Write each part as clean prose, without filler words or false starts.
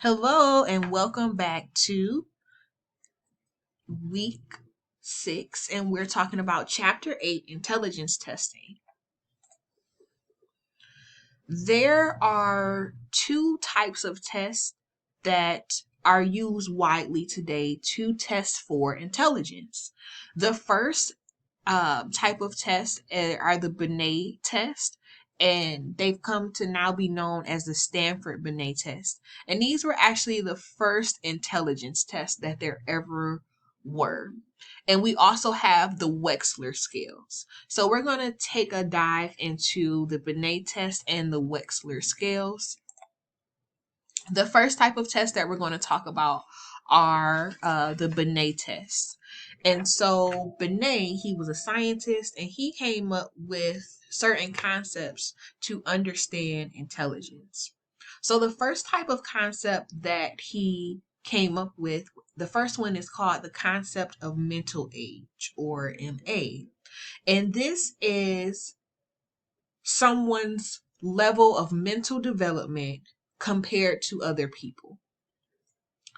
Hello and welcome back to week 6, and we're talking about chapter 8, intelligence testing. There are two types of tests that are used widely today to test for intelligence. The first type of test are the Binet test, and they've come to now be known as the Stanford Binet test. And these were actually the first intelligence tests that there ever were. And we also have the Wechsler scales. So we're going to take a dive into the Binet test and the Wechsler scales. The first type of test that we're going to talk about are the Binet tests. And so Binet, he was a scientist and he came up with certain concepts to understand intelligence. So the first type of concept that he came up with, the first one is called the concept of mental age, or MA. And this is someone's level of mental development compared to other people.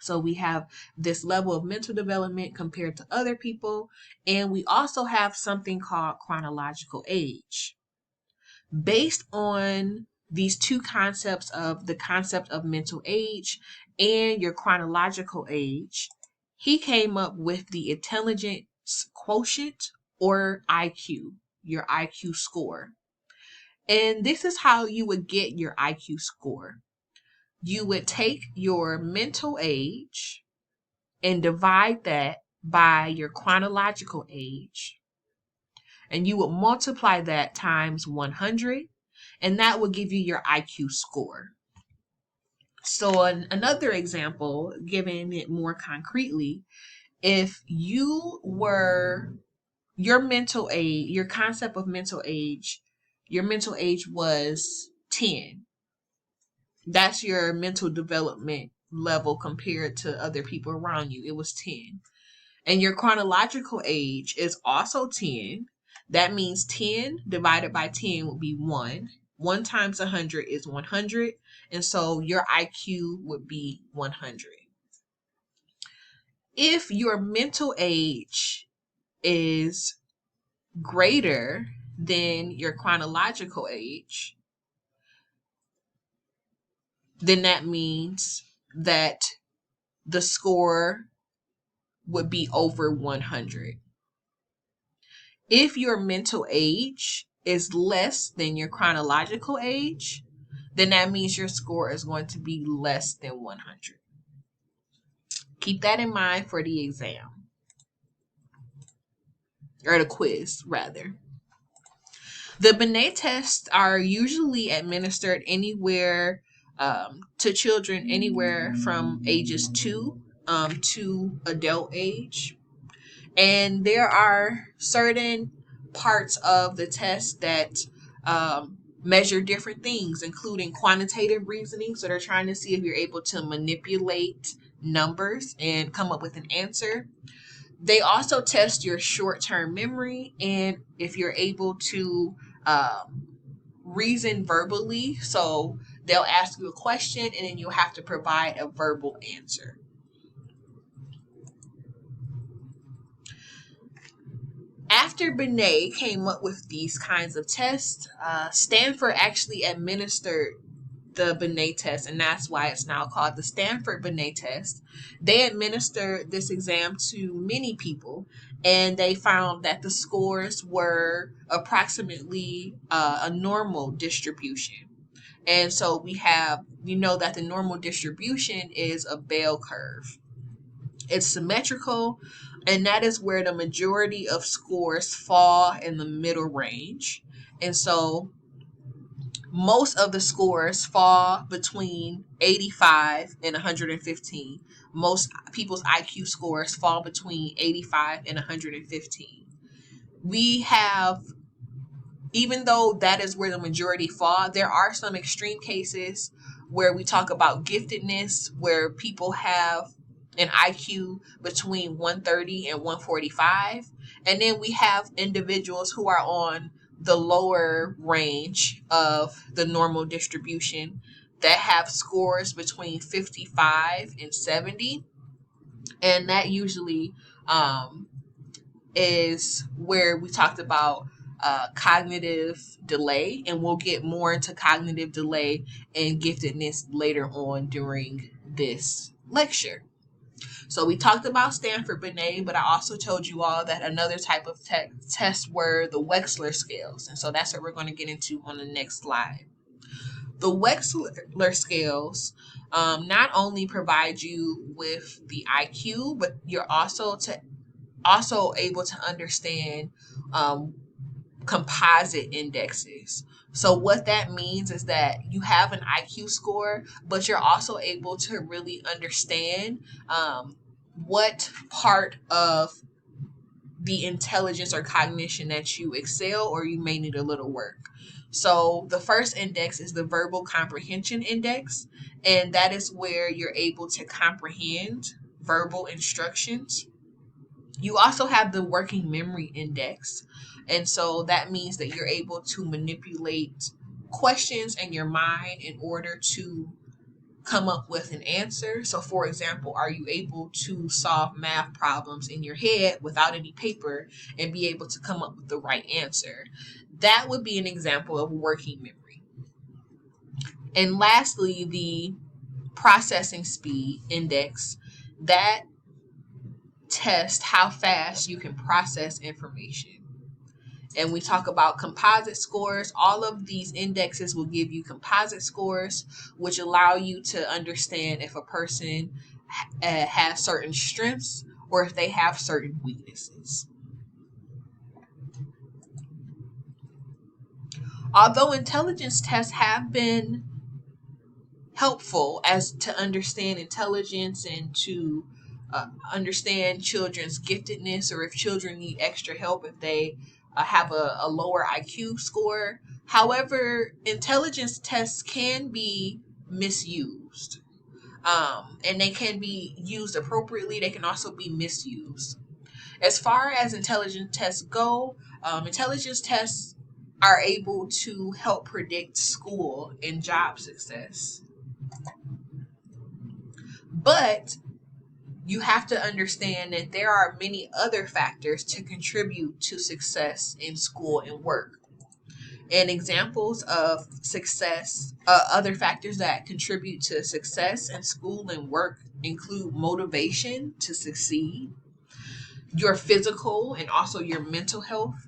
So we have this level of mental development compared to other people, and we also have something called chronological age. Based on these two concepts of the concept of mental age and your chronological age, he came up with the intelligence quotient, or IQ, your IQ score. And this is how you would get your IQ score. You would take your mental age and divide that by your chronological age, and you would multiply that times 100, and that will give you your IQ score. So another example, giving it more concretely, if you were your mental age, your concept of mental age, your mental age was 10. That's your mental development level compared to other people around you. It was 10. And your chronological age is also 10. That means 10 divided by 10 would be 1. 1 times 100 is 100. And so your IQ would be 100. If your mental age is greater than your chronological age, then that means that the score would be over 100. If your mental age is less than your chronological age, then that means your score is going to be less than 100. Keep that in mind for the exam, or the quiz, rather. The Binet tests are usually administered anywhere to children anywhere from ages 2 to adult age. And there are certain parts of the test that measure different things, including quantitative reasoning. So they're trying to see if you're able to manipulate numbers and come up with an answer. They also test your short-term memory and if you're able to reason verbally. So they'll ask you a question and then you'll have to provide a verbal answer. After Binet came up with these kinds of tests, Stanford actually administered the Binet test, and that's why it's now called the Stanford Binet test. They administered this exam to many people, and they found that the scores were approximately a normal distribution. And so we know that the normal distribution is a bell curve. It's symmetrical, and that is where the majority of scores fall in the middle range. And so most of the scores fall between 85 and 115. Most people's IQ scores fall between 85 and 115. We have, even though that is where the majority fall, there are some extreme cases where we talk about giftedness, where people have an IQ between 130 and 145. And then we have individuals who are on the lower range of the normal distribution, that have scores between 55 and 70. And that usually is where we talked about cognitive delay, and we'll get more into cognitive delay and giftedness later on during this lecture. So we talked about Stanford Binet, but I also told you all that another type of test were the Wechsler scales. And so that's what we're going to get into on the next slide. The Wechsler scales not only provide you with the IQ, but you're also able to understand composite indexes. So what that means is that you have an IQ score, but you're also able to really understand what part of the intelligence or cognition that you excel or you may need a little work. So the first index is the verbal comprehension index, and that is where you're able to comprehend verbal instructions. You also have the working memory index, and so that means that you're able to manipulate questions in your mind in order to come up with an answer. So for example, are you able to solve math problems in your head without any paper and be able to come up with the right answer? That would be an example of working memory. And lastly, the processing speed index, that test how fast you can process information. And we talk about composite scores. All of these indexes will give you composite scores, which allow you to understand if a person has certain strengths or if they have certain weaknesses. Although intelligence tests have been helpful as to understand intelligence and to understand children's giftedness, or if children need extra help if they have a lower IQ score. However, intelligence tests can be misused, and they can be used appropriately. They can also be misused. As far as intelligence tests go, intelligence tests are able to help predict school and job success. But you have to understand that there are many other factors to contribute to success in school and work. And examples of success, other factors that contribute to success in school and work include motivation to succeed, your physical and also your mental health,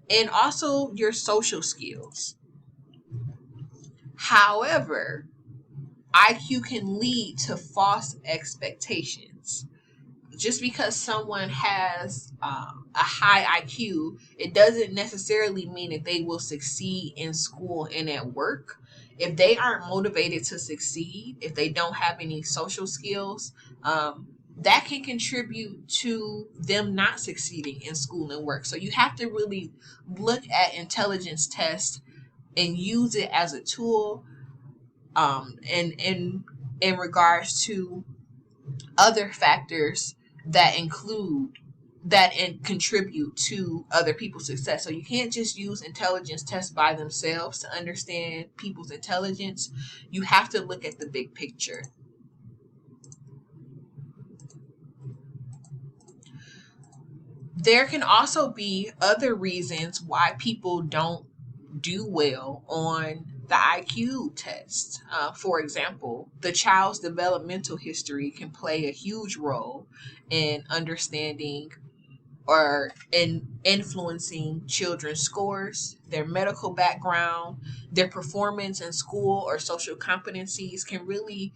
and also your social skills. However, IQ can lead to false expectations. Just because someone has a high IQ, it doesn't necessarily mean that they will succeed in school and at work. If they aren't motivated to succeed, if they don't have any social skills, that can contribute to them not succeeding in school and work. So you have to really look at intelligence tests and use it as a tool in regards to other factors that contribute to other people's success. So you can't just use intelligence tests by themselves to understand people's intelligence. You have to look at the big picture. There can also be other reasons why people don't do well on the IQ test. For example, the child's developmental history can play a huge role in understanding or in influencing children's scores. Their medical background, their performance in school or social competencies can really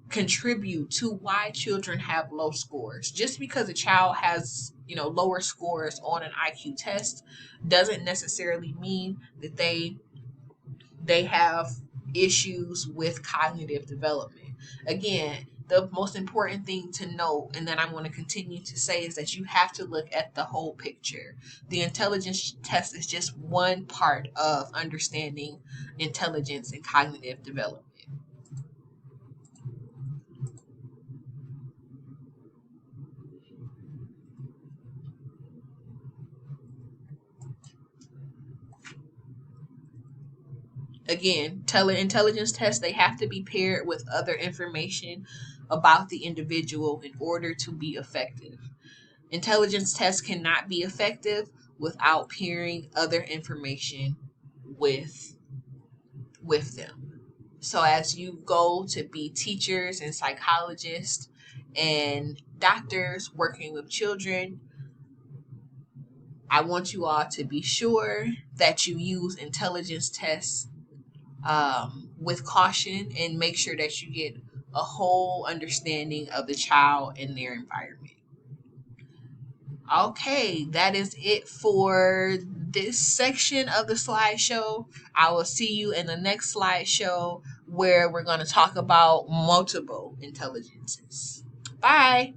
contribute to why children have low scores. Just because a child has, lower scores on an IQ test doesn't necessarily mean that they have issues with cognitive development. Again, the most important thing to note, and that I'm going to continue to say, is that you have to look at the whole picture. The intelligence test is just one part of understanding intelligence and cognitive development. Again, teleintelligence tests, they have to be paired with other information about the individual in order to be effective. Intelligence tests cannot be effective without pairing other information with them. So as you go to be teachers and psychologists and doctors working with children, I want you all to be sure that you use intelligence tests with caution and make sure that you get a whole understanding of the child and their environment. Okay, that is it for this section of the slideshow. I will see you in the next slideshow where we're going to talk about multiple intelligences. Bye.